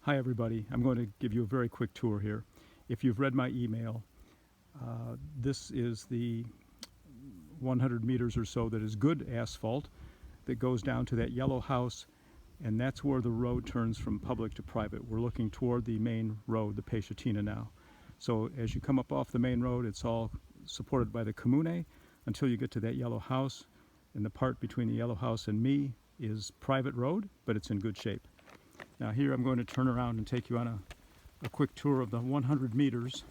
Hi everybody, I'm going to give you a very quick tour here. If you've read my email, this is the 100 meters or so that is good asphalt that goes down to that yellow house, and that's where the road turns from public to private. We're looking toward the main road, the Pesciatina now. So as you come up off the main road, it's all supported by the Comune until you get to that yellow house, and the part between the yellow house and me is private road, but it's in good shape. Now here I'm going to turn around and take you on a quick tour of the 100 meters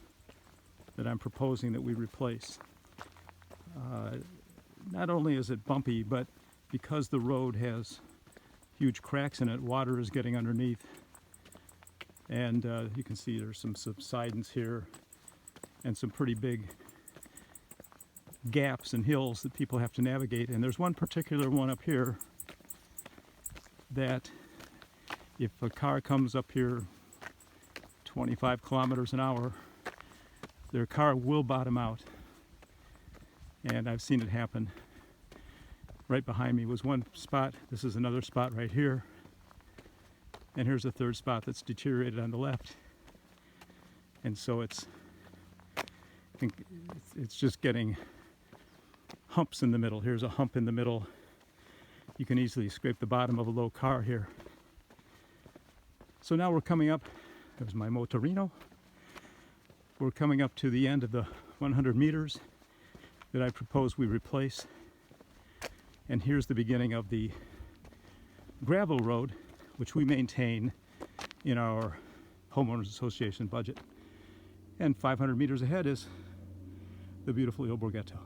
that I'm proposing that we replace. Not only is it bumpy, but because the road has huge cracks in it, water is getting underneath. And you can see there's some subsidence here and some pretty big gaps and hills that people have to navigate. And there's one particular one up here that if a car comes up here 25 kilometers an hour, their car will bottom out. And I've seen it happen. Right behind me was one spot. This is another spot right here. And here's a third spot that's deteriorated on the left. And so I think it's just getting humps in the middle. Here's a hump in the middle. You can easily scrape the bottom of a low car here. So now we're coming up, there's my motorino. We're coming up to the end of the 100 meters that I propose we replace. And here's the beginning of the gravel road, which we maintain in our homeowners association budget. And 500 meters ahead is the beautiful Il Borghetto.